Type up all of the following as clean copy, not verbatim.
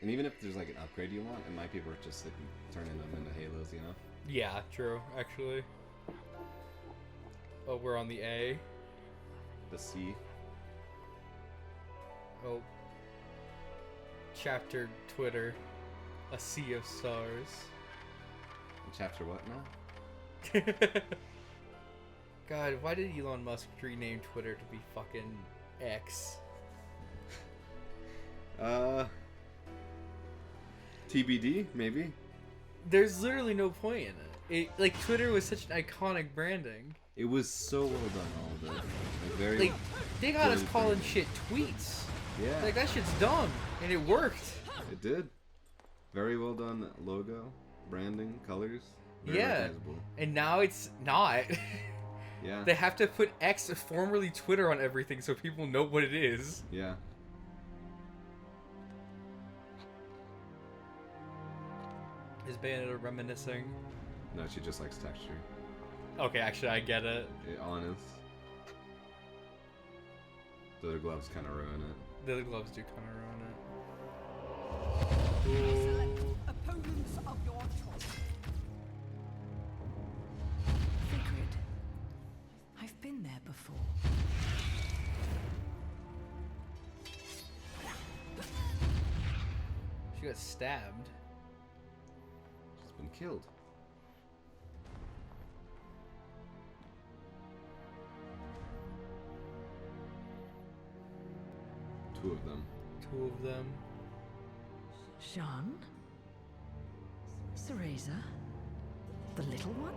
And even if there's like an upgrade you want, it might be worth just like, turning them into halos, you know? Yeah, true, actually. Oh, we're on the A. The C. Oh. Chapter Twitter. A sea of stars. Chapter what now? God, why did Elon Musk rename Twitter to be fucking X? TBD, maybe? There's literally no point in it. Like, Twitter was such an iconic branding. It was so well done, all of it. Like, very... Like, they got us really calling great. shit tweets. Yeah. Like, that shit's dumb. And it worked. It did. Very well done logo, branding, colors. Very Yeah. recognizable. And now it's not. Yeah. They have to put X, formerly Twitter, on everything so people know what it is. Yeah. Is Bayonetta reminiscing? No, she just likes texture. Okay, actually, I get it. Honest. The other gloves kind of ruin it. The other gloves do kind of ruin it. Select opponents of your choice. Figured. I've been there before. She got stabbed. She's been killed. Two of them. Two of them. Jean? Cereza? The little one?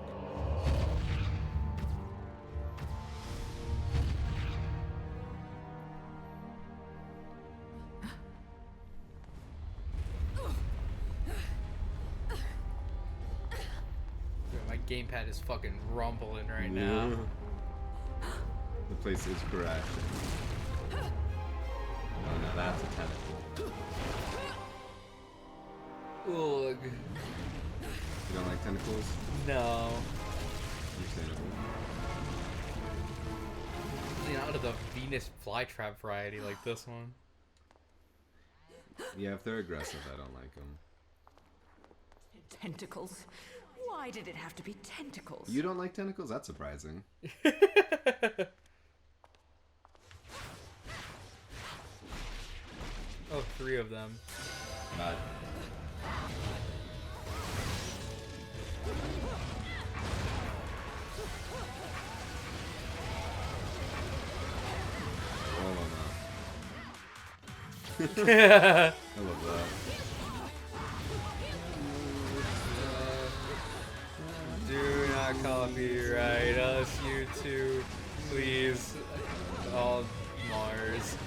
My gamepad is fucking rumbling right now. The place is crashing. Oh no, that's a tentacle. Ugh. You don't like tentacles? No. Understandable. Out of the Venus flytrap variety like this one. Yeah, if they're aggressive, I don't like them. Tentacles? Why did it have to be tentacles? You don't like tentacles? That's surprising. Oh, three of them. Not. I love that. Do not copyright us, YouTube. Please. All Mars.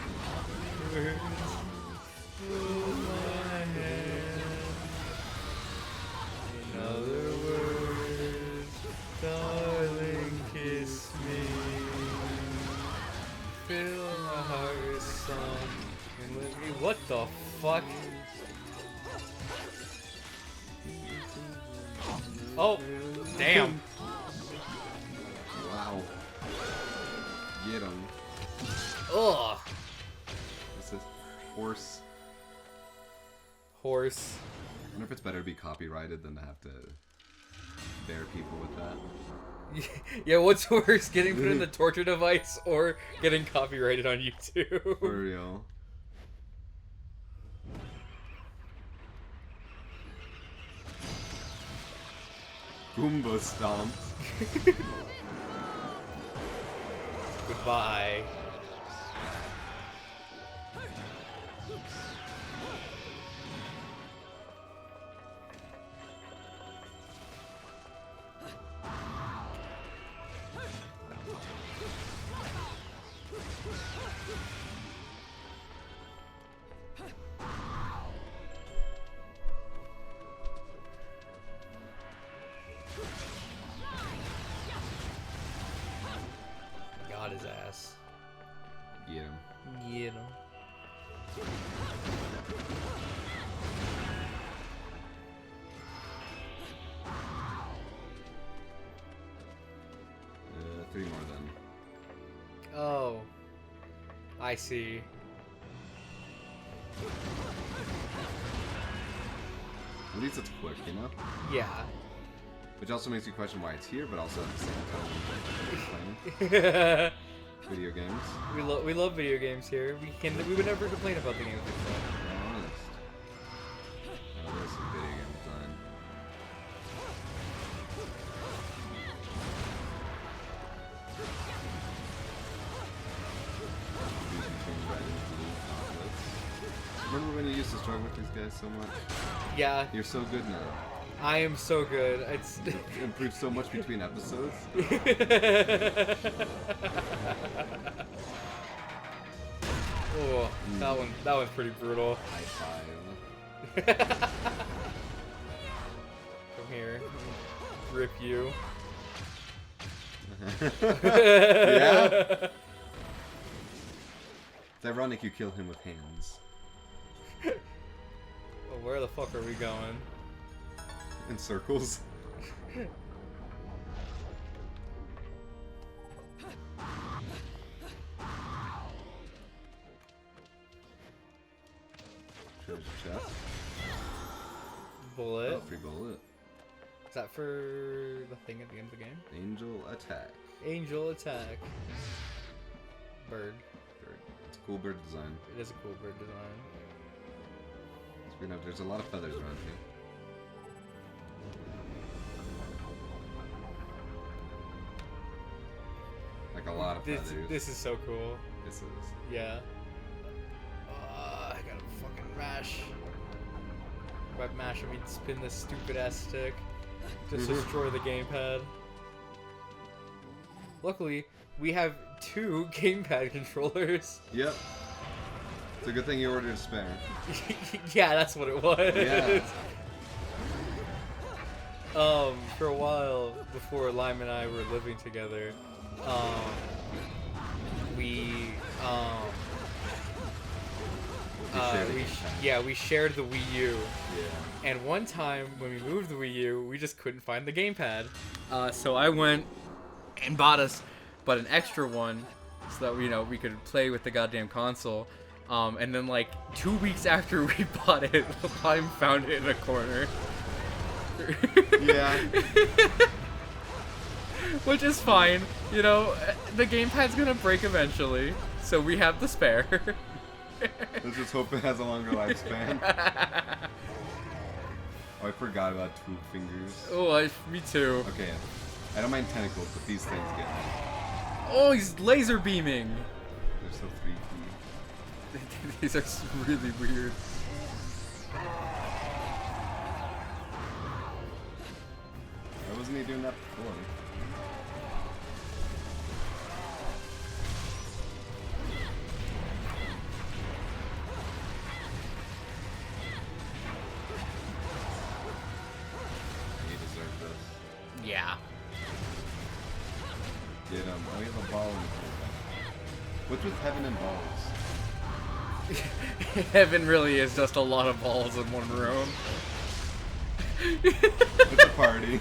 Hold my hand. In other words, darling, kiss me. Fill my heart with song. And let me. What the fuck? Oh, damn. Wow. Get him. Ugh. What's this? Horse. Horse. I wonder if it's better to be copyrighted than to have to bear people with that. Yeah, what's worse, getting put in the torture device or getting copyrighted on YouTube? For real. Goomba stomp. Goodbye. Got his ass. Get him. Get him. Three more then. Oh. I see. At least it's quick, you know? Yeah. Which also makes you question why it's here, but also at the same time, playing video games. we love video games here. We would never complain about the games we play. Honest. Oh, there's some video game design. Fusion between red and blue conflicts. Remember when you used to struggle with these guys so much? Yeah, You're so good now. I am so good. It's It improved so much between episodes. Oh, that one's pretty brutal. High five. Come here, rip you. Yeah? It's ironic you kill him with hands. Oh, where the fuck are we going? In circles. Treasure chest. Bullet. Oh, free bullet. Is that for the thing at the end of the game? Angel attack. Angel attack. Bird. Bird. It's a cool bird design. It is a cool bird design. There's a lot of feathers around here. Like a lot of feathers. This is so cool. This is. Yeah. I gotta fucking mash. By mash, I mean spin this stupid ass stick. Just destroy the gamepad. Luckily, we have 2 gamepad controllers. Yep. It's a good thing you ordered a spare. Yeah, that's what it was. Yeah. For a while before Lime and I were living together, we shared the Wii U. Yeah. And one time when we moved the Wii U, we just couldn't find the gamepad. So I went and bought an extra one so that we could play with the goddamn console. And then like 2 weeks after we bought it, Lime found it in a corner. Yeah. Which is fine, you know. The gamepad's gonna break eventually, so we have the spare. Let's just hope it has a longer lifespan. Oh, I forgot about 2 fingers. Oh, me too. Okay, I don't mind tentacles, but these things get me. Oh, he's laser beaming. They're so freaky. These are really weird. Why wasn't he doing that before? He deserved this. Yeah. Get him. Oh, he has a ball in the corner. What's with heaven and balls? Heaven really is just a lot of balls in one room. It's a party.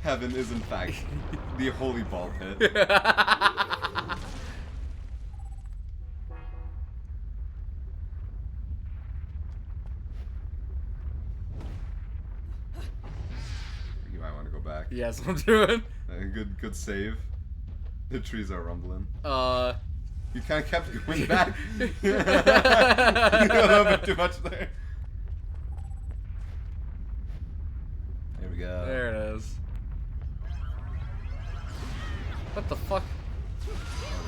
Heaven is in fact the holy ball pit. You might want to go back. Yeah, that's what I'm doing. Good save. The trees are rumbling. You kind of kept going back. You did a little bit too much there. There we go. There it is. What the fuck? Oh,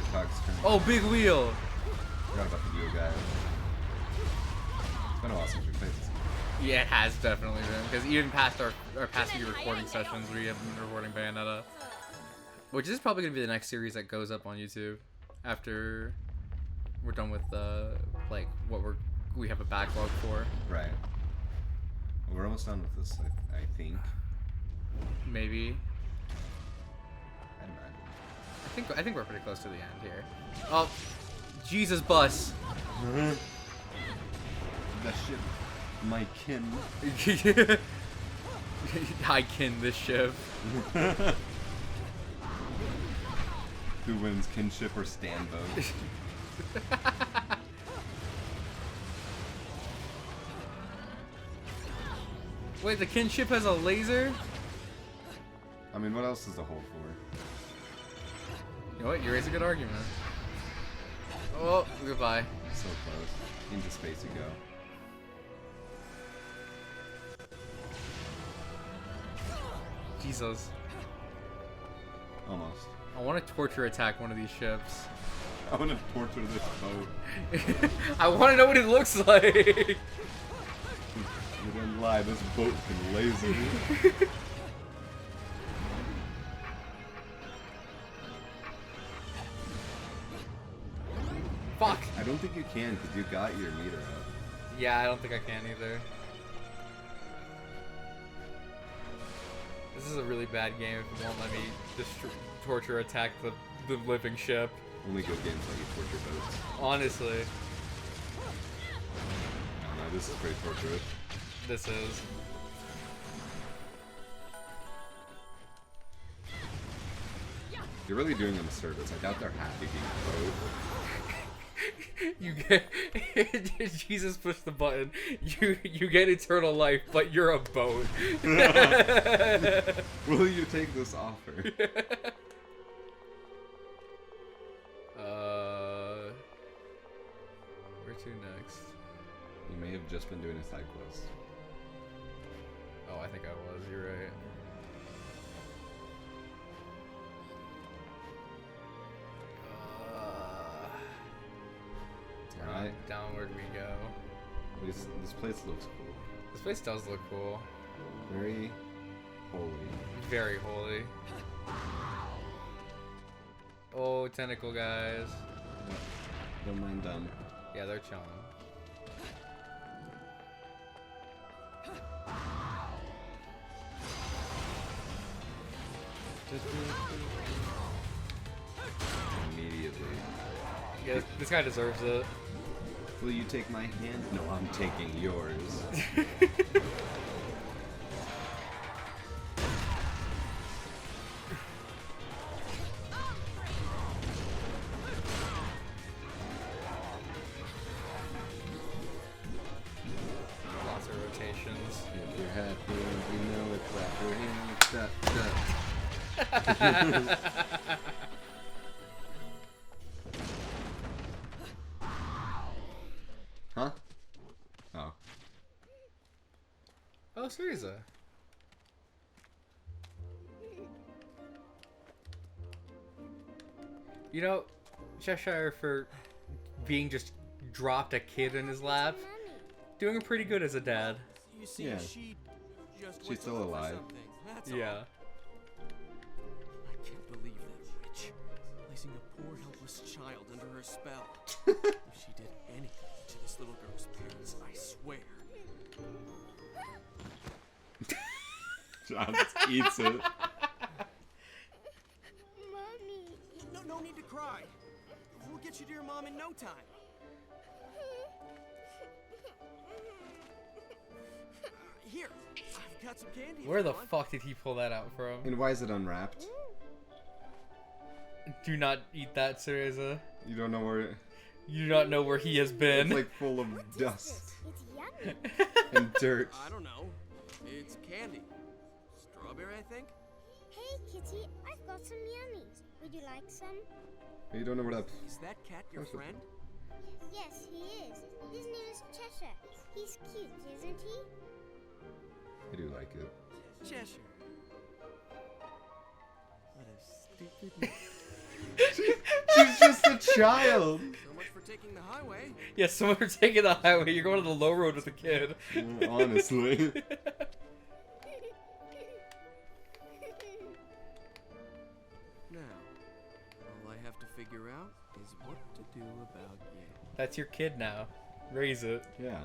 the cog's turning. Oh, big wheel. Forgot about the wheel guy. It's been a while since we played this. Yeah, it has definitely been. Because even past our past few recording sessions, we have been recording Bayonetta. Which is probably going to be the next series that goes up on YouTube. After we're done with like what we have a backlog for. Right. Well, we're almost done with this, I think. Maybe. I'd imagine. I think we're pretty close to the end here. Oh, Jesus bus. That ship, my kin. I kin this ship. Who wins, kinship or stand vote? Wait, the kinship has a laser? I mean, what else is the hold for? You know what? You raise a good argument. Oh, goodbye. So close. Into space you go. Jesus. Almost. I want to torture attack one of these ships. I want to torture this boat. I want to know what it looks like. You didn't lie, this boat can laser me. Fuck. I don't think you can because you got your meter up. Yeah, I don't think I can either. This is a really bad game if it won't let me just torture attack the living ship. Only good games let you torture boats. Honestly. I don't know, this is pretty torturous. This is. You're really doing them a service. I doubt they're happy being a boat. You get Jesus pushed the button. You get eternal life, but you're a boat. Will you take this offer? Where to next? You may have just been doing a side quest. Oh, I think I was. You're right. Alright. Downward we go. This place looks cool. This place does look cool. Very holy. Very holy. Oh, tentacle guys. Don't mind them. Yeah, they're chilling. Immediately. Yeah, this guy deserves it. Will you take my hand? No, I'm taking yours. Lots of rotations. If you're happy, you know it, clap your hands. Huh? Oh. Oh, Syriza. You know, Cheshire, for being just dropped a kid in his lap, doing pretty good as a dad. You see, Yeah. she's still alive. That's Yeah. all. I can't believe that witch, placing a poor helpless child under her spell. If she did anything to this little girl's parents, I swear. John just eats it. Mommy. No need to cry. We'll get you to your mom in no time. Here, I've got some candy. if Where you the want. fuck did he pull that out from? And why is it unwrapped? Do not eat that, Syriza. You don't know where it... You do not know where he has been. It's like full of dust It's yummy. and dirt. I don't know. It's candy. Strawberry, I think. Hey, Kitty, I've got some yummies. Would you like some? You don't know where that... Is that cat your Of course it- friend? Yes, he is. His name is Cheshire. He's cute, isn't he? I do like it. Cheshire. What a stupid name. She's just a child! So much for taking the highway. Yeah, someone for taking the highway. You're going to the low road with a kid. Honestly. Now, all I have to figure out is what to do about you. That's your kid now. Raise it. Yeah.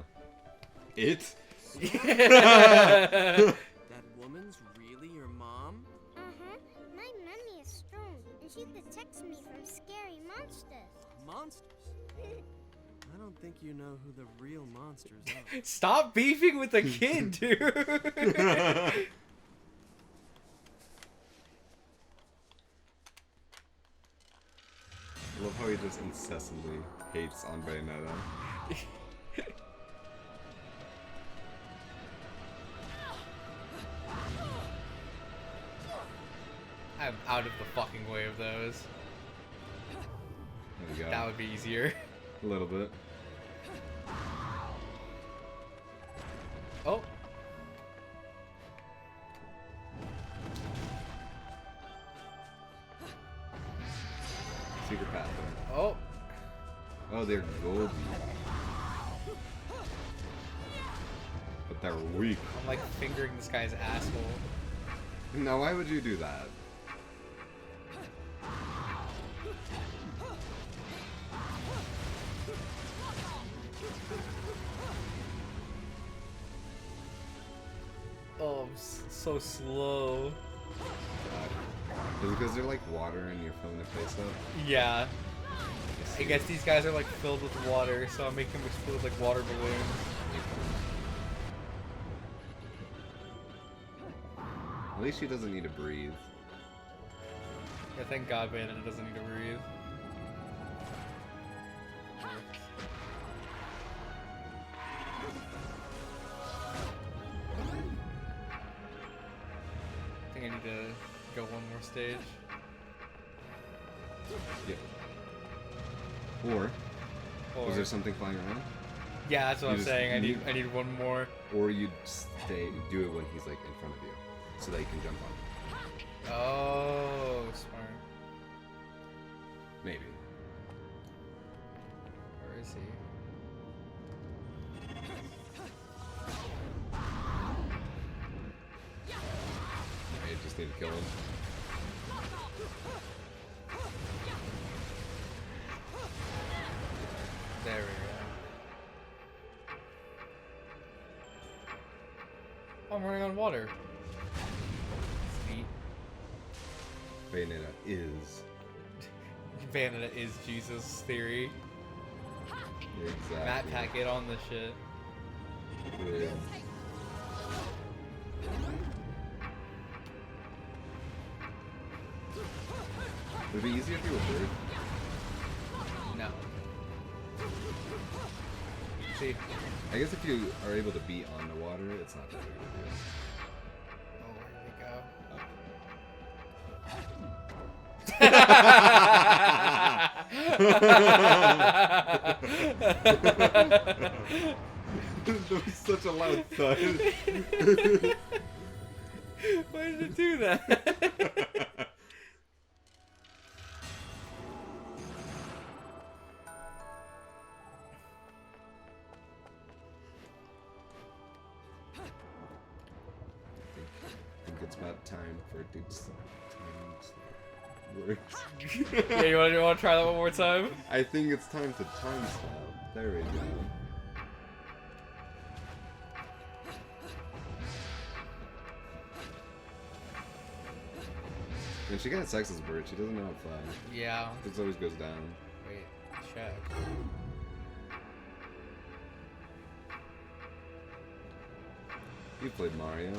It? That woman's really your mom? Uh-huh. My mummy is strong, and she protects me from scary monsters. Monsters? I don't think you know who the real monsters are. Stop beefing with the kid, dude. I love how he just incessantly hates on Bayonetta. I'm out of the fucking way of those. There we go. That would be easier. A little bit. Oh. Secret path there. Oh. Oh, they're goldy. But they're weak. I'm like fingering this guy's asshole. Now, why would you do that? Oh, I'm so slow. Is it because they're like water and you're filling their face up? Yeah. I guess these guys are like filled with water, so I'm making them explode like water balloons. At least she doesn't need to breathe. Yeah, thank God Bayonetta doesn't need to breathe. I think I need to go one more stage. Yeah. Or Or, was there something flying around? yeah, that's what You I'm just saying. I need one more. Or you'd do it when he's like in front of you, so that you can jump on. Oh, smart. Maybe. Where is he? Yeah, you just need to kill him. There we go. Oh, I'm running on water. Sweet. Bayonetta is. Bayonetta is Jesus theory. Exactly. Matt Pat, get on this shit. Yeah. Would it be easier if you were a bird? No. See? I guess if you are able to be on the water, it's not that big of a deal. Oh, where did it go? That was such a loud thud. Why did it do that? I think it's about time for it to works. Yeah, you want to try that one more time? I think it's time to time stop. There we go. And she kind of sucks as a bird. She doesn't know how to fly. Yeah. It always goes down. Wait, check. You played Mario.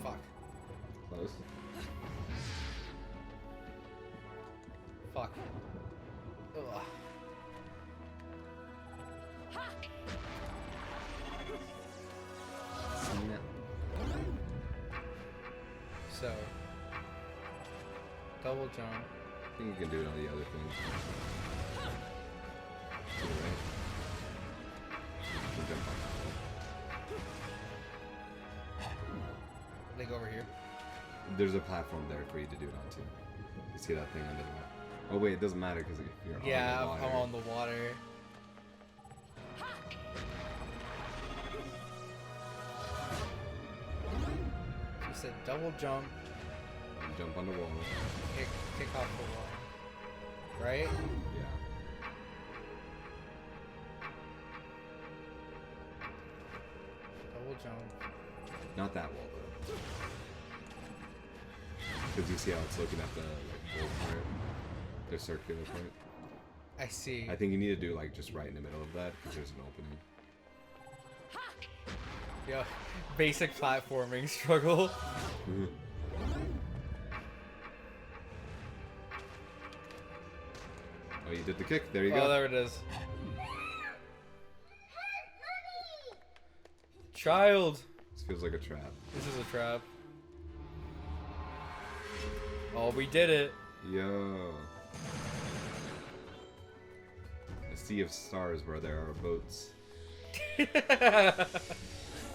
Fuck. Close. Fuck. Ugh. Snap. So. Double jump. I think you can do it on the other things. To the right. You can jump on Like over here. that. There's a platform there for you to do it onto. You see that thing under the water? Oh wait, it doesn't matter because if you're Yeah, on the water. I'm on the water. You said double jump, You jump on the wall. kick off the wall. Right? Yeah. Double jump. Not that wall though. Because you see how it's looking at the like gold part, the circular part. I see. I think you need to do like just right in the middle of that because there's an opening. Yeah, basic platforming struggle. Oh, you did the kick. There you Oh, go. there it is. Child. This feels like a trap. This is a trap. Oh, we did it. Yo. A sea of stars where there are boats.